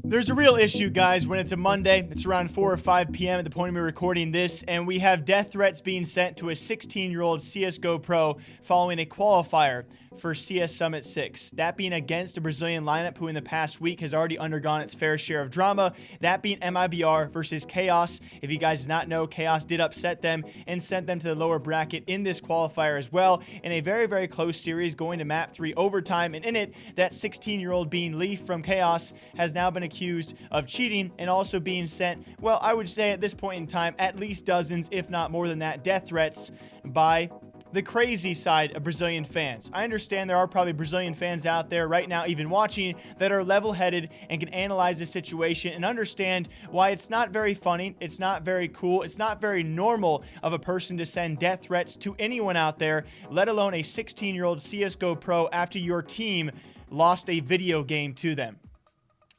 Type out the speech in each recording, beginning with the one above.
There's a real issue, guys, when it's a Monday. It's around 4 or 5 p.m. at the point of me recording this, and we have death threats being sent to a 16-year-old CSGO pro following a qualifier for CS Summit 6. That being against a Brazilian lineup who in the past week has already undergone its fair share of drama. That being MiBR versus Chaos. If you guys did not know, Chaos did upset them and sent them to the lower bracket in this qualifier as well, in a very, very close series going to map 3 overtime. And in it, that 16-year-old being Leaf from Chaos has now been accused of cheating and also being sent, well, I would say at this point in time, at least dozens, if not more than that, death threats by the crazy side of Brazilian fans. I understand there are probably Brazilian fans out there right now even watching that are level-headed and can analyze the situation and understand why it's not very funny, it's not very cool, it's not very normal of a person to send death threats to anyone out there, let alone a 16-year-old CSGO pro after your team lost a video game to them.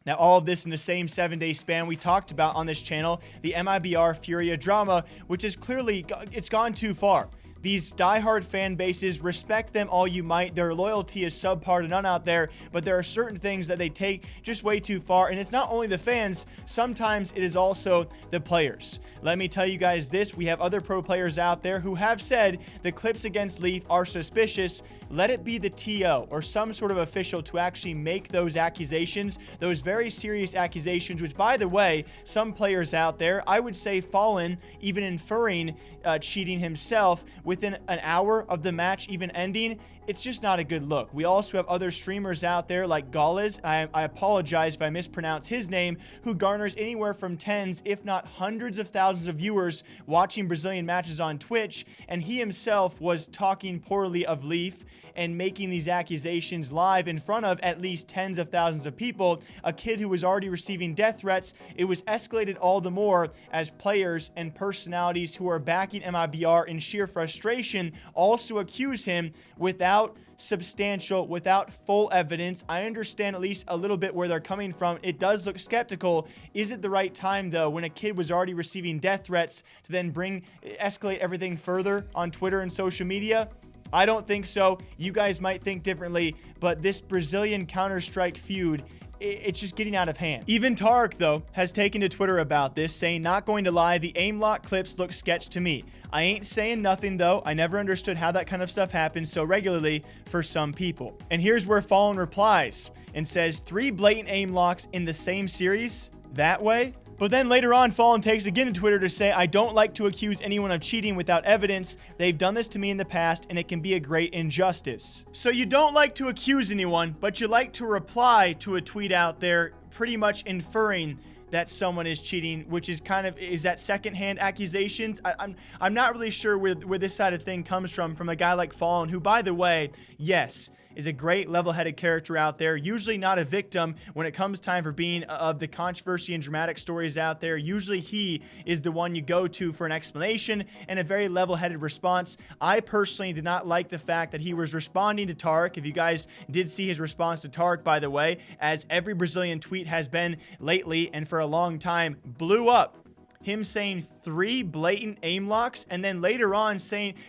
Now, all of this in the same 7-day span we talked about on this channel, the MiBR Furia drama, which is clearly, it's gone too far. These diehard fan bases, respect them all you might. Their loyalty is subpar to none out there, but there are certain things that they take just way too far. And it's not only the fans, sometimes it is also the players. Let me tell you guys this, we have other pro players out there who have said the clips against Leaf are suspicious. Let it be the TO or some sort of official to actually make those accusations, those very serious accusations, which, by the way, some players out there, I would say Fallen, even inferring cheating himself within an hour of the match even ending. It's just not a good look. We also have other streamers out there like Gallez, I apologize if I mispronounce his name, who garners anywhere from tens, if not hundreds of thousands of viewers watching Brazilian matches on Twitch, and he himself was talking poorly of Leaf and making these accusations live in front of at least tens of thousands of people, a kid who was already receiving death threats. It was escalated all the more as players and personalities who are backing MiBR in sheer frustration also accuse him without substantial, without full evidence. I understand at least a little bit where they're coming from. It does look skeptical. Is it the right time, though, when a kid was already receiving death threats to then escalate everything further on Twitter and social media? I don't think so. You guys might think differently, but this Brazilian Counter-Strike feud, it's just getting out of hand. Even Tark, though, has taken to Twitter about this, saying, not going to lie, the aim lock clips look sketch to me. I ain't saying nothing, though. I never understood how that kind of stuff happens so regularly for some people. And here's where Fallen replies and says, 3 blatant aim locks in the same series? That way? But then later on, Fallen takes again to Twitter to say, I don't like to accuse anyone of cheating without evidence. They've done this to me in the past, and it can be a great injustice. So you don't like to accuse anyone, but you like to reply to a tweet out there pretty much inferring that someone is cheating, which is kind of, is that secondhand accusations? I'm not really sure where this side of thing comes from a guy like Fallen, who, by the way, yes, is a great level-headed character out there, usually not a victim when it comes time for being of the controversy and dramatic stories out there. Usually he is the one you go to for an explanation and a very level-headed response. I personally did not like the fact that he was responding to Tark. If you guys did see his response to Tark, by the way, as every Brazilian tweet has been lately and for a long time, blew up. Him saying 3 blatant aim locks, and then later on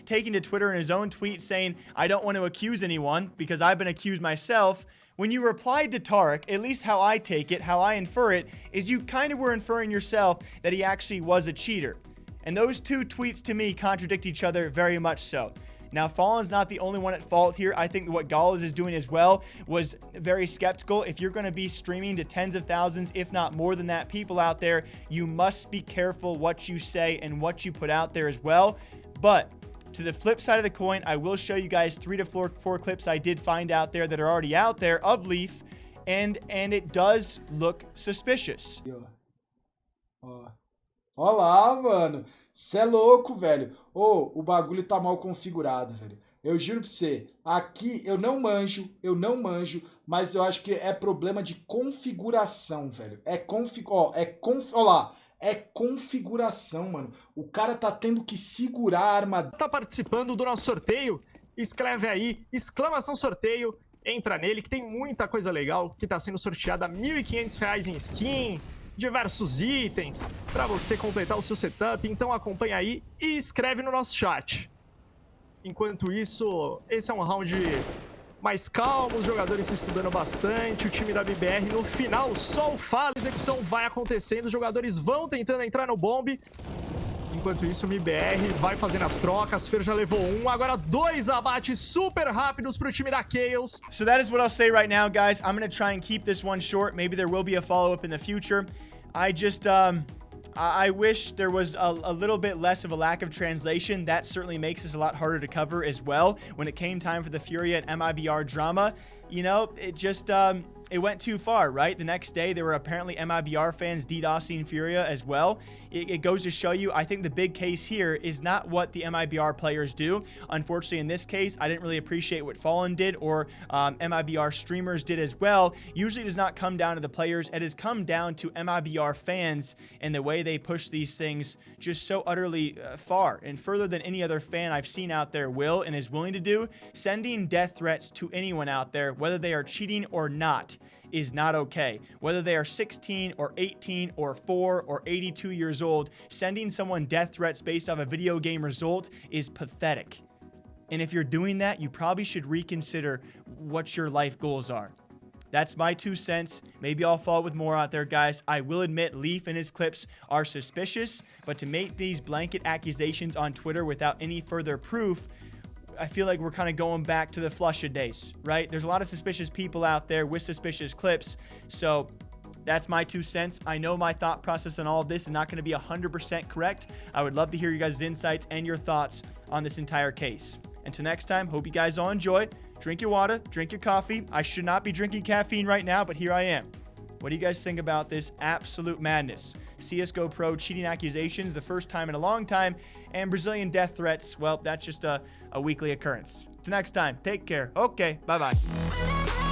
taking to Twitter in his own tweet saying, I don't want to accuse anyone because I've been accused myself. When you replied to Tark, at least how I take it, how I infer it, is you kind of were inferring yourself that he actually was a cheater. And those two tweets to me contradict each other very much so. Now, Fallen's not the only one at fault here. I think what Gallez is doing as well was very skeptical. If you're going to be streaming to tens of thousands, if not more than that, people out there, you must be careful what you say and what you put out there as well. But to the flip side of the coin, I will show you guys 3 to 4 clips I did find out there that are already out there of Leaf, and it does look suspicious. Olá, mano. Cê é louco, velho. Ô, o bagulho tá mal configurado, velho. Eu juro pra você, aqui eu não manjo, mas eu acho que é problema de configuração, velho. Ó lá, é configuração, mano. O cara tá tendo que segurar a arma. Tá participando do nosso sorteio? Escreve aí, exclamação sorteio, entra nele que tem muita coisa legal que tá sendo sorteada, R$ 1.500 em skin, diversos itens para você completar o seu setup. Então acompanha aí e escreve no nosso chat. Enquanto isso, esse é um round mais calmo, os jogadores se estudando bastante, o time da MiBR no final só o fala, a execução vai acontecendo, os jogadores vão tentando entrar no bombe. Enquanto isso, o MiBR vai fazendo as trocas, Fer já levou um, agora 2 abates super rápidos pro time da Chaos. So that is what I'll say right now, guys. I'm going to try and keep this one short. Maybe there will be a follow-up in the future. I just, I wish there was a little bit less of a lack of translation. That certainly makes this a lot harder to cover as well. When it came time for the Furia and MiBR drama, you know, it just, it went too far, right? The next day, there were apparently MiBR fans DDoSing Furia as well. It goes to show you, I think the big case here is not what the MiBR players do. Unfortunately, in this case, I didn't really appreciate what Fallen did or MiBR streamers did as well. Usually it does not come down to the players. It has come down to MiBR fans and the way they push these things just so utterly far and further than any other fan I've seen out there will and is willing to do. Sending death threats to anyone out there, whether they are cheating or not, is not okay. Whether they are 16 or 18 or 4 or 82 years old, sending someone death threats based off a video game result is pathetic. And if you're doing that, you probably should reconsider what your life goals are. That's my 2 cents. Maybe I'll follow with more out there, guys. I will admit Leaf and his clips are suspicious, but to make these blanket accusations on Twitter without any further proof, I feel like we're kind of going back to the Flusha days, right? There's a lot of suspicious people out there with suspicious clips. So that's my 2 cents. I know my thought process on all of this is not going to be 100% correct. I would love to hear you guys' insights and your thoughts on this entire case. Until next time, hope you guys all enjoy. Drink your water, drink your coffee. I should not be drinking caffeine right now, but here I am. What do you guys think about this absolute madness? CSGO Pro cheating accusations, the first time in a long time, and Brazilian death threats, well, that's just a weekly occurrence. Till next time, take care. Okay, bye-bye.